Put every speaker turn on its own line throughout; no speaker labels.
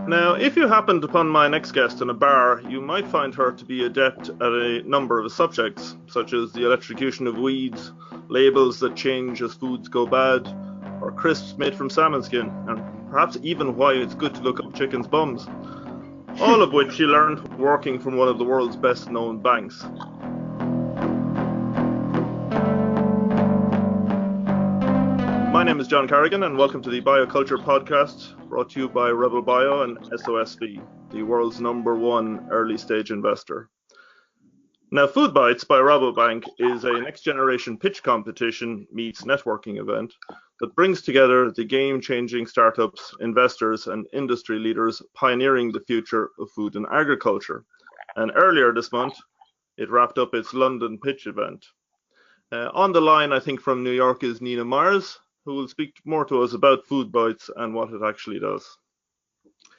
Now, if you happened upon my next guest in a bar, you might find her to be adept at a number of subjects, such as the electrocution of weeds, labels that change as foods go bad, or crisps made from salmon skin, and perhaps even why it's good to look up chickens' bums. All of which she learned working from one of the world's best known banks. My name is John Carrigan, and welcome to the Bioculture Podcast, brought to you by RebelBio and SOSV, the world's #1 early-stage investor. Now, FoodBytes by Rabobank is a next-generation pitch competition meets networking event that brings together the game-changing startups, investors, and industry leaders pioneering the future of food and agriculture. And earlier this month, it wrapped up its London pitch event. On the line, I think from New York, is Nina Myers, who will speak more to us about FoodBytes and what it actually does.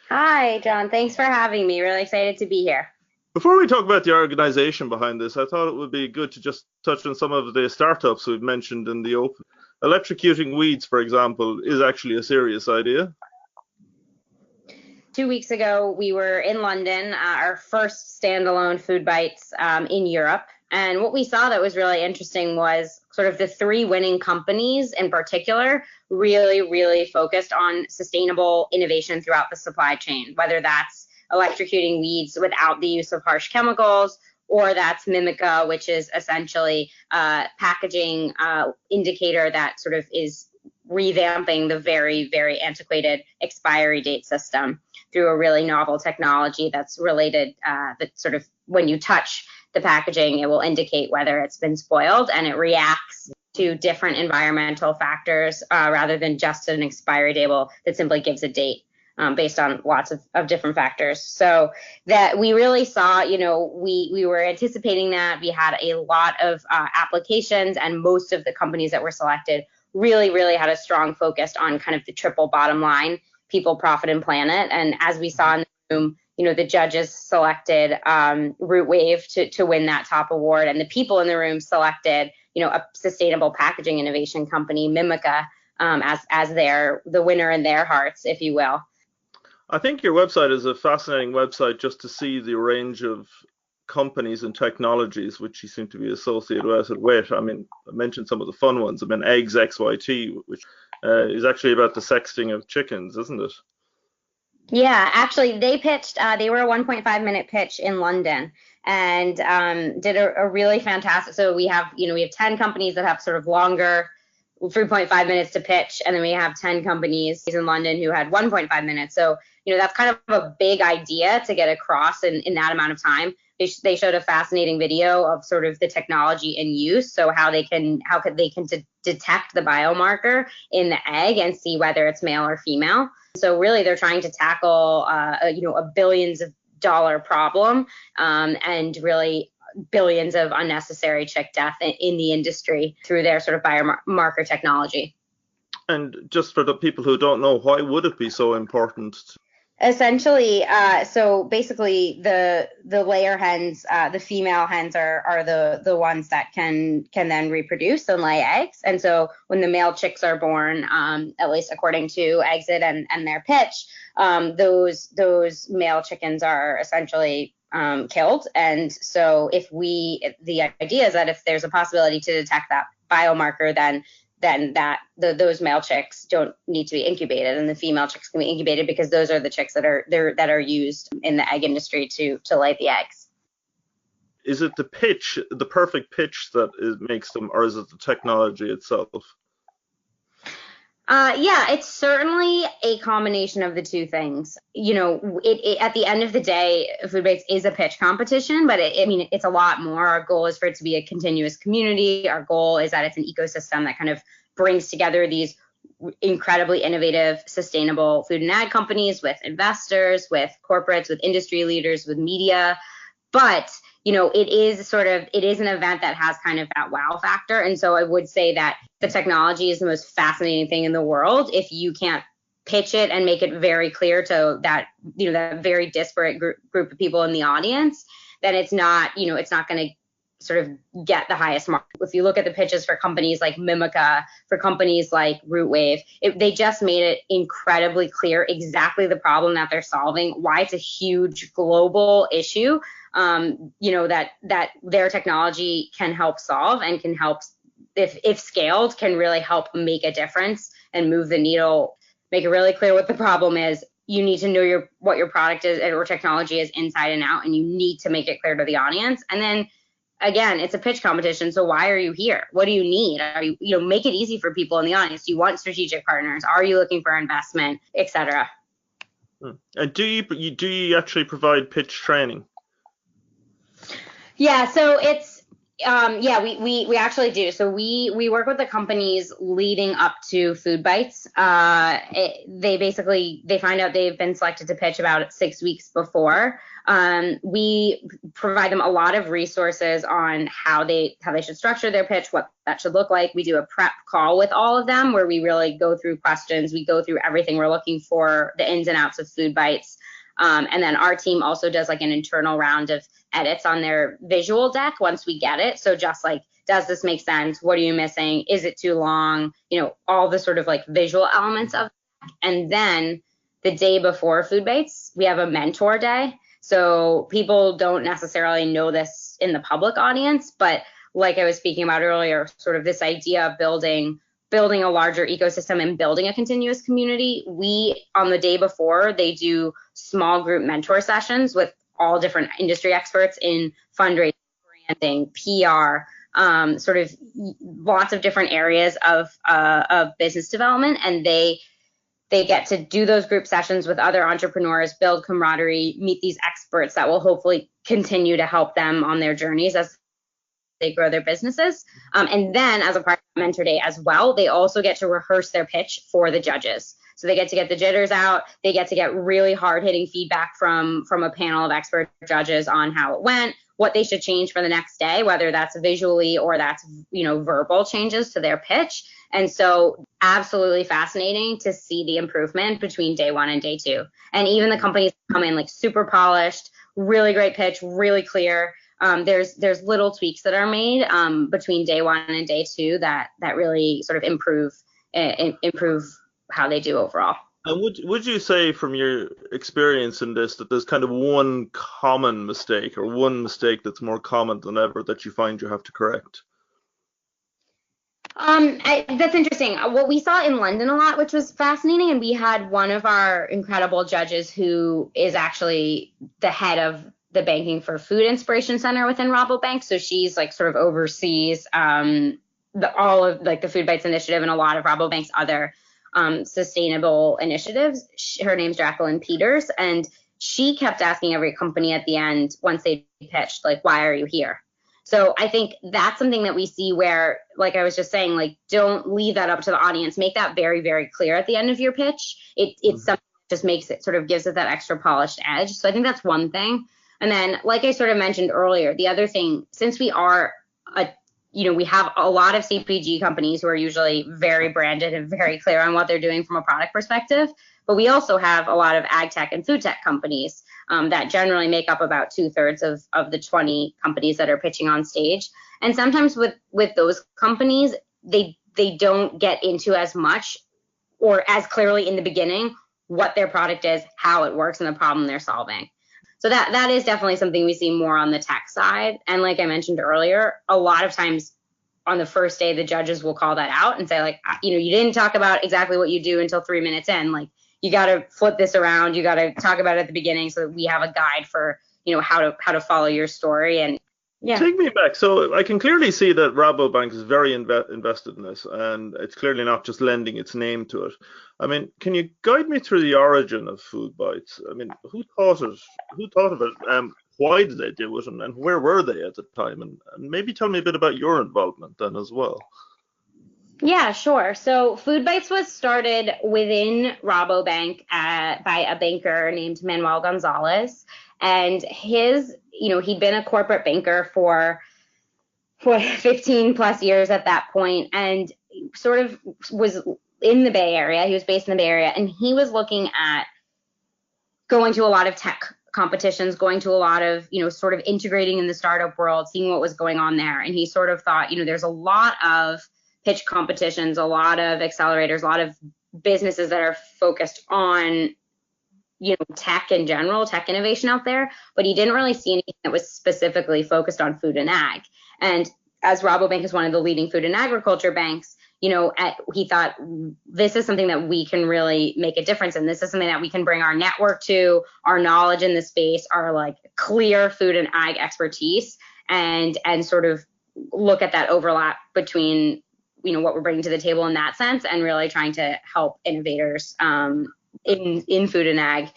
Hi, John. Thanks for having me. Really excited to be here.
Before we talk about the organization behind this, I thought it would be good to just touch on some of the startups we've mentioned in the open. Electrocuting weeds, for example, is actually a serious idea.
2 weeks ago, we were in London, our first standalone FoodBytes in Europe. And what we saw that was really interesting was sort of the three winning companies in particular really focused on sustainable innovation throughout the supply chain, whether that's electrocuting weeds without the use of harsh chemicals, or that's Mimica, which is essentially a packaging indicator that sort of is revamping the very antiquated expiry date system through a really novel technology that's related, that sort of when you touch the packaging, it will indicate whether it's been spoiled, and it reacts to different environmental factors rather than just an expiry label that simply gives a date based on lots of different factors. So that we really saw, we were anticipating that. We had a lot of applications, and most of the companies that were selected really had a strong focus on kind of the triple bottom line: people, profit, and planet. And as we saw in the room, the judges selected Root Wave to win that top award, and the people in the room selected, a sustainable packaging innovation company, Mimica, as the winner in their hearts, if you will.
I think your website is a fascinating website just to see the range of companies and technologies which you seem to be associated with. I mean, I mentioned some of the fun ones. I mean, Eggs XYT, which is actually about the sexting of chickens, isn't it?
Yeah, actually, they pitched. They were a 1.5 minute pitch in London, and did a really fantastic. So we have 10 companies that have sort of longer 3.5 minutes to pitch, and then we have 10 companies in London who had 1.5 minutes. So that's kind of a big idea to get across in that amount of time. They showed a fascinating video of sort of the technology in use, so how they can detect the biomarker in the egg and see whether it's male or female. So really, they're trying to tackle a billions of dollar problem, and really billions of unnecessary chick death in the industry through their sort of biomarker technology.
And just for the people who don't know, why would it be so important?
Essentially, so basically the layer hens, the female hens are the ones that can then reproduce and lay eggs. And so when the male chicks are born, at least according to Exit and their pitch, those male chickens are essentially killed. And so the idea is that if there's a possibility to detect that biomarker, then those male chicks don't need to be incubated, and the female chicks can be incubated, because those are the chicks that are used in the egg industry to lay the eggs.
Is it the perfect pitch that makes them, or is it the technology itself?
Yeah, it's certainly a combination of the two things. At the end of the day, FoodBytes is a pitch competition, but it's a lot more. Our goal is for it to be a continuous community. Our goal is that it's an ecosystem that kind of brings together these incredibly innovative, sustainable food and ag companies with investors, with corporates, with industry leaders, with media. But it is an event that has kind of that wow factor. And so I would say that the technology is the most fascinating thing in the world. If you can't pitch it and make it very clear to that very disparate group of people in the audience, then it's not going to sort of get the highest mark. If you look at the pitches for companies like Mimica, for companies like Rootwave, they just made it incredibly clear exactly the problem that they're solving, why it's a huge global issue, that their technology can help solve and can help, if scaled, can really help make a difference and move the needle, make it really clear what the problem is. You need to know what your product is or technology is inside and out, and you need to make it clear to the audience. And then again, it's a pitch competition. So why are you here? What do you need? Are you, make it easy for people in the audience. Do you want strategic partners? Are you looking for investment, etc.?
And do you actually provide pitch training?
Yeah, so it's we actually do. So we work with the companies leading up to FoodBytes. They find out they've been selected to pitch about 6 weeks before. We provide them a lot of resources on how they should structure their pitch, what that should look like. We do a prep call with all of them where we really go through questions. We go through everything we're looking for, the ins and outs of FoodBytes. And then our team also does like an internal round of edits on their visual deck once we get it. So just like, does this make sense? What are you missing? Is it too long? All the sort of like visual elements of it. And then the day before FoodBytes, we have a mentor day. So people don't necessarily know this in the public audience, but like I was speaking about earlier, sort of this idea of building a larger ecosystem and building a continuous community. We, on the day before, they do small group mentor sessions with all different industry experts in fundraising, branding, PR, sort of lots of different areas of business development. And they get to do those group sessions with other entrepreneurs, build camaraderie, meet these experts that will hopefully continue to help them on their journeys as they grow their businesses. And then as a part of Mentor Day as well, they also get to rehearse their pitch for the judges. So they get to get the jitters out. They get to get really hard-hitting feedback from a panel of expert judges on how it went, what they should change for the next day, whether that's visually or that's, verbal changes to their pitch. And so absolutely fascinating to see the improvement between day one and day two. And even the companies come in like super polished, really great pitch, really clear. There's little tweaks that are made between day one and day two that really sort of improve how they do overall.
And would you say from your experience in this that there's kind of one common mistake or one mistake that's more common than ever that you find you have to correct?
That's interesting. What we saw in London a lot, which was fascinating, and we had one of our incredible judges who is actually the head of the Banking for Food Inspiration Center within Rabobank. So she's like sort of oversees all of like the FoodBytes initiative and a lot of Rabobank's other sustainable initiatives. Her name's Jacqueline Peters, and she kept asking every company at the end once they pitched, like, why are you here? So I think that's something that we see where, like I was just saying, like, don't leave that up to the audience. Make that very, very clear at the end of your pitch. It's something that just makes it, sort of gives it that extra polished edge. So I think that's one thing. And then, like I sort of mentioned earlier, the other thing, since we are we have a lot of CPG companies who are usually very branded and very clear on what they're doing from a product perspective, but we also have a lot of ag tech and food tech companies that generally make up about 2/3 of the 20 companies that are pitching on stage. And sometimes with those companies, they don't get into as much or as clearly in the beginning what their product is, how it works, and the problem they're solving. So that is definitely something we see more on the tech side. And like I mentioned earlier, a lot of times on the first day, the judges will call that out and say, like, you didn't talk about exactly what you do until 3 minutes in. Like, you got to flip this around. You got to talk about it at the beginning so that we have a guide for, how to follow your story. And yeah.
Take me back. So I can clearly see that Rabobank is very invested in this, and it's clearly not just lending its name to it. I mean, can you guide me through the origin of FoodBytes? I mean, who thought of it? Why did they do it? And where were they at the time? And maybe tell me a bit about your involvement then as well.
Yeah, sure. So FoodBytes was started within Rabobank by a banker named Manuel Gonzalez. And he'd been a corporate banker for 15 plus years at that point, and sort of was in the Bay Area. He was based in the Bay Area, and he was looking at going to a lot of tech competitions, going to a lot of, sort of integrating in the startup world, seeing what was going on there. And he sort of thought, there's a lot of pitch competitions, a lot of accelerators, a lot of businesses that are focused on, tech in general, tech innovation out there, but he didn't really see anything that was specifically focused on food and ag. And as Rabobank is one of the leading food and agriculture banks, he thought this is something that we can really make a difference in. This is something that we can bring our network to, our knowledge in the space, our like clear food and ag expertise, and sort of look at that overlap between, what we're bringing to the table in that sense, and really trying to help innovators in food and ag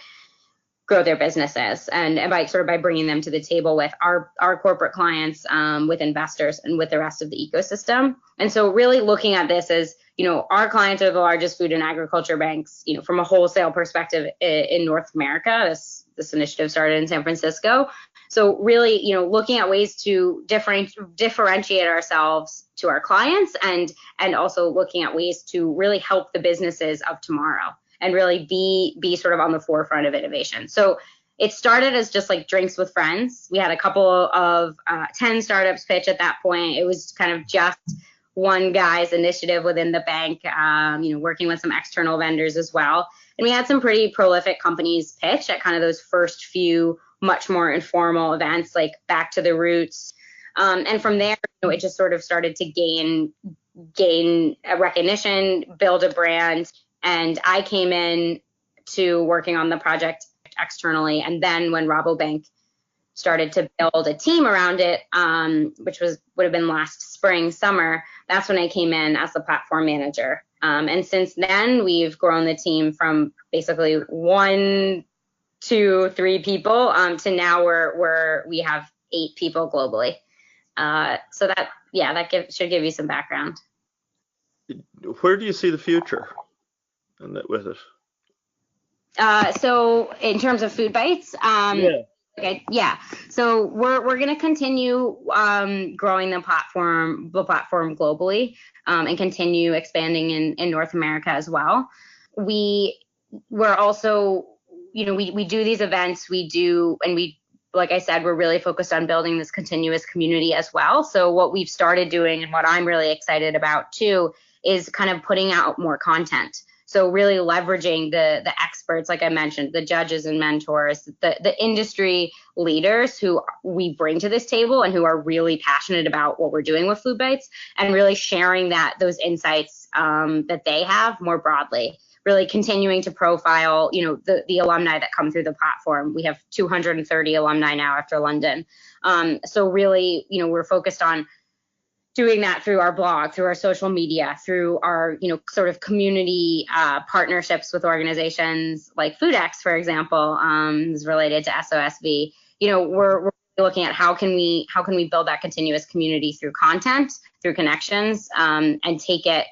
grow their businesses, and by bringing them to the table with our corporate clients, with investors, and with the rest of the ecosystem. And so really looking at this as, our clients are the largest food and agriculture banks, from a wholesale perspective in North America. This initiative started in San Francisco. So really, looking at ways to differentiate ourselves to our clients, and also looking at ways to really help the businesses of tomorrow, and really be sort of on the forefront of innovation. So it started as just like drinks with friends. We had a couple of 10 startups pitch at that point. It was kind of just one guy's initiative within the bank, working with some external vendors as well. And we had some pretty prolific companies pitch at kind of those first few much more informal events, like Back to the Roots. And from there, it just sort of started to gain a recognition, build a brand. And I came in to working on the project externally. And then when Rabobank started to build a team around it, which would have been last spring, summer, that's when I came in as the platform manager. And since then, we've grown the team from basically 1, 2, 3 people to now we have 8 people globally. So that should give you some background.
Where do you see the future with it?
So in terms of FoodBytes, okay, yeah. So we're going to continue growing the platform globally, and continue expanding in North America as well. We're also, we do these events, like I said, we're really focused on building this continuous community as well. So what we've started doing, and what I'm really excited about too, is kind of putting out more content. So really leveraging the experts, like I mentioned, the judges and mentors, the industry leaders who we bring to this table and who are really passionate about what we're doing with FoodBytes, and really sharing those insights that they have more broadly. Really continuing to profile, the alumni that come through the platform. We have 230 alumni now after London. So really, we're focused on doing that through our blog, through our social media, through our, sort of community partnerships with organizations like FoodX, for example, is related to SOSV. We're looking at how can we build that continuous community through content, through connections, and take it,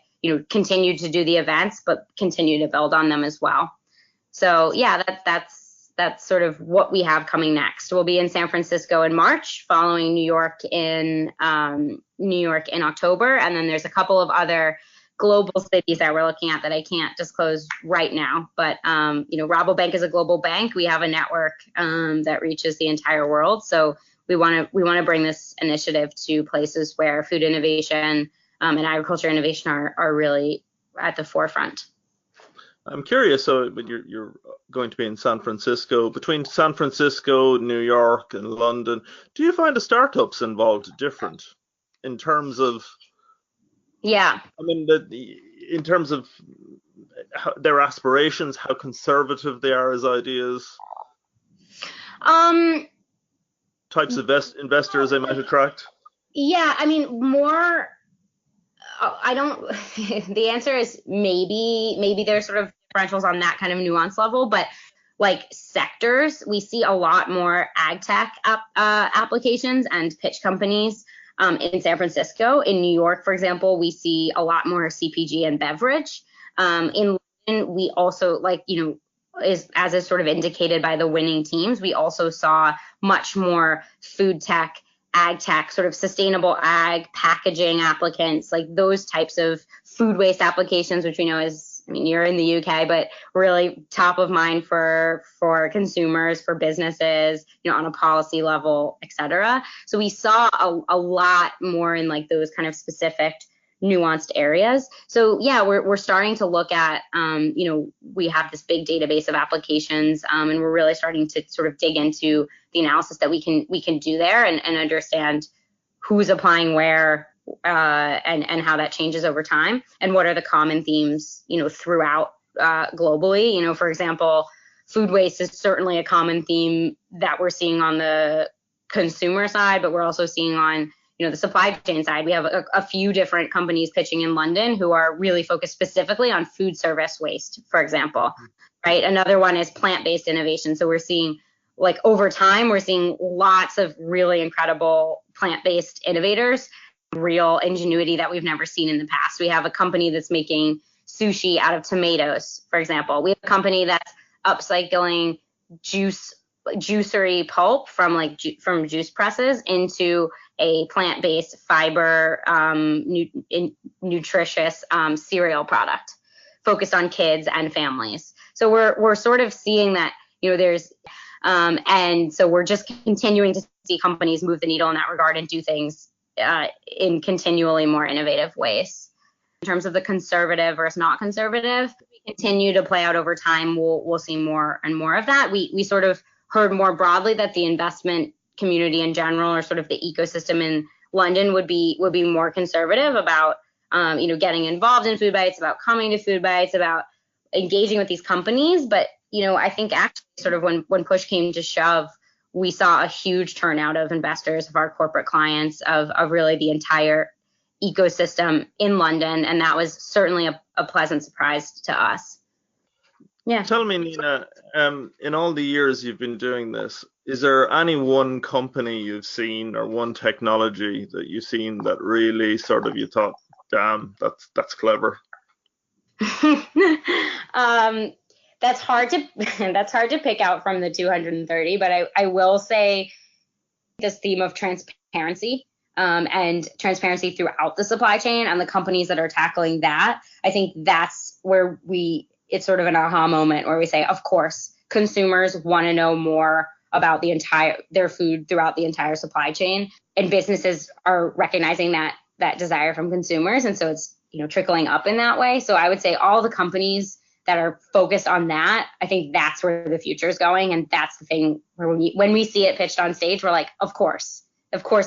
continue to do the events, but continue to build on them as well. So yeah, that's sort of what we have coming next. We'll be in San Francisco in March, following New York in October, and then there's a couple of other global cities that we're looking at that I can't disclose right now. But Rabobank is a global bank. We have a network that reaches the entire world. So we want to bring this initiative to places where food innovation and agriculture innovation are really at the forefront.
I'm curious, so you're going to be in San Francisco. Between San Francisco, New York, and London, do you find the startups involved different in terms of?
Yeah.
I mean, in terms of their aspirations, how conservative they are as ideas. Types of investors they might attract.
Yeah, I mean, more. I don't. The answer is maybe there's sort of differentials on that kind of nuance level, but like sectors, we see a lot more ag tech applications and pitch companies in San Francisco. In New York, for example, we see a lot more CPG and beverage. In London, we also, as is sort of indicated by the winning teams, we also saw much more food tech, ag tech, sort of sustainable ag packaging applicants, like those types of food waste applications, which we know is I mean, you're in the UK, but really top of mind for consumers, for businesses, on a policy level, et cetera. So we saw a lot more in like those kind of specific nuanced areas. So yeah, we're starting to look at, we have this big database of applications, and we're really starting to sort of dig into the analysis that we can do there and understand who's applying where, and how that changes over time, and what are the common themes, throughout globally. For example, food waste is certainly a common theme that we're seeing on the consumer side, but we're also seeing on the supply chain side. We have a few different companies pitching in London who are really focused specifically on food service waste, for example, right? Another one is plant-based innovation. So we're seeing, like, over time, we're seeing lots of really incredible plant-based innovators, real ingenuity that we've never seen in the past. We have a company that's making sushi out of tomatoes, for example. We have a company that's upcycling juicery pulp from juice presses into a plant-based fiber nutritious cereal product focused on kids and families. So we're sort of seeing that there's and so we're just continuing to see companies move the needle in that regard and do things in continually more innovative ways. In terms of the conservative versus not conservative, we continue to play out over time. We'll see more and more of that. We sort of heard more broadly that the investment community in general, or sort of the ecosystem in London, would be more conservative about getting involved in FoodBytes, about coming to FoodBytes, about engaging with these companies. But I think actually sort of when push came to shove, we saw a huge turnout of investors, of our corporate clients, of really the entire ecosystem in London, and that was certainly a pleasant surprise to us. Yeah.
Tell me, Nina, in all the years you've been doing this, is there any one company you've seen or one technology that you've seen that really sort of you thought, damn, that's clever?
That's hard to pick out from the 230, but I will say this theme of transparency, and transparency throughout the supply chain, and the companies that are tackling that, I think that's where it's sort of an aha moment where we say, of course, consumers want to know more about their food throughout the entire supply chain, and businesses are recognizing that desire from consumers, and so it's trickling up in that way. So I would say all the companies that are focused on that, I think that's where the future is going, and that's the thing where when we see it pitched on stage, we're like, of course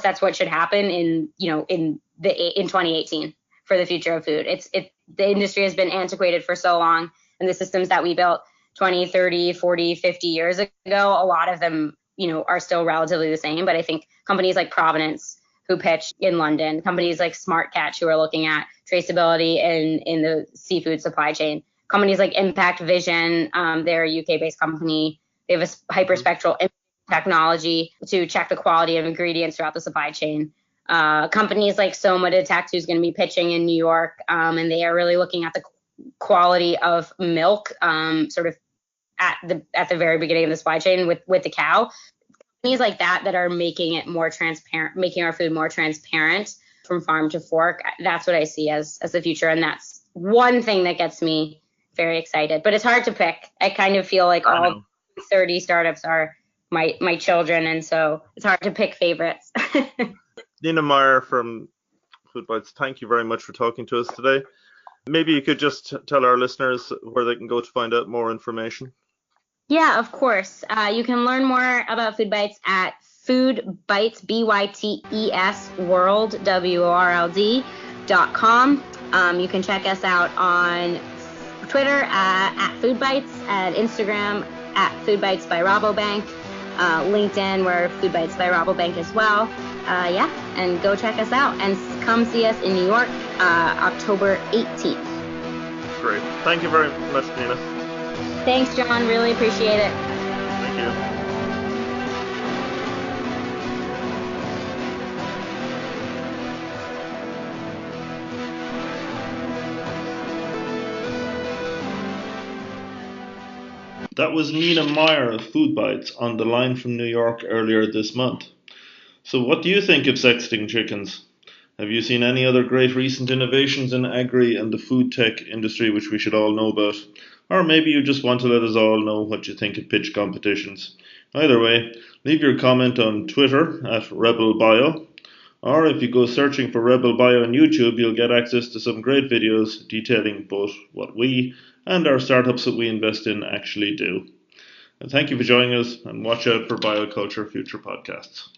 that's what should happen in 2018 for the future of food. The industry has been antiquated for so long, and the systems that we built 20, 30, 40, 50 years ago, a lot of them, are still relatively the same. But I think companies like Provenance, who pitched in London, companies like Smart Catch, who are looking at traceability in the seafood supply chain, companies like Impact Vision, they're a UK-based company. They have a hyperspectral technology to check the quality of ingredients throughout the supply chain. Companies like Soma Detect, who's going to be pitching in New York, and they are really looking at the quality of milk, sort of at the very beginning of the supply chain with the cow. Companies like that are making it more transparent, making our food more transparent from farm to fork. That's what I see as the future, and that's one thing that gets me very excited. But it's hard to pick. I kind of feel like all 30 startups are my children, and so it's hard to pick favorites.
Nina Meyer from FoodBytes, thank you very much for talking to us today. Maybe you could just tell our listeners where they can go to find out more information.
Yeah, of course. You can learn more about FoodBytes at FoodBytes, BYTES World, WORLD.com. You can check us out on Twitter at FoodBytes, at Instagram at FoodBytes by Rabobank, LinkedIn, we're FoodBytes by Rabobank as well. And go check us out and come see us in New York, October 18th.
Great. Thank you very much, Nina.
Thanks, John. Really appreciate it.
Thank you. That was Nina Meyer of FoodBytes on the line from New York earlier this month. So what do you think of sexting chickens? Have you seen any other great recent innovations in agri and the food tech industry which we should all know about? Or maybe you just want to let us all know what you think of pitch competitions. Either way, leave your comment on Twitter at RebelBio, or if you go searching for RebelBio on YouTube, you'll get access to some great videos detailing both what we and our startups that we invest in actually do. And thank you for joining us, and watch out for Bioculture future podcasts.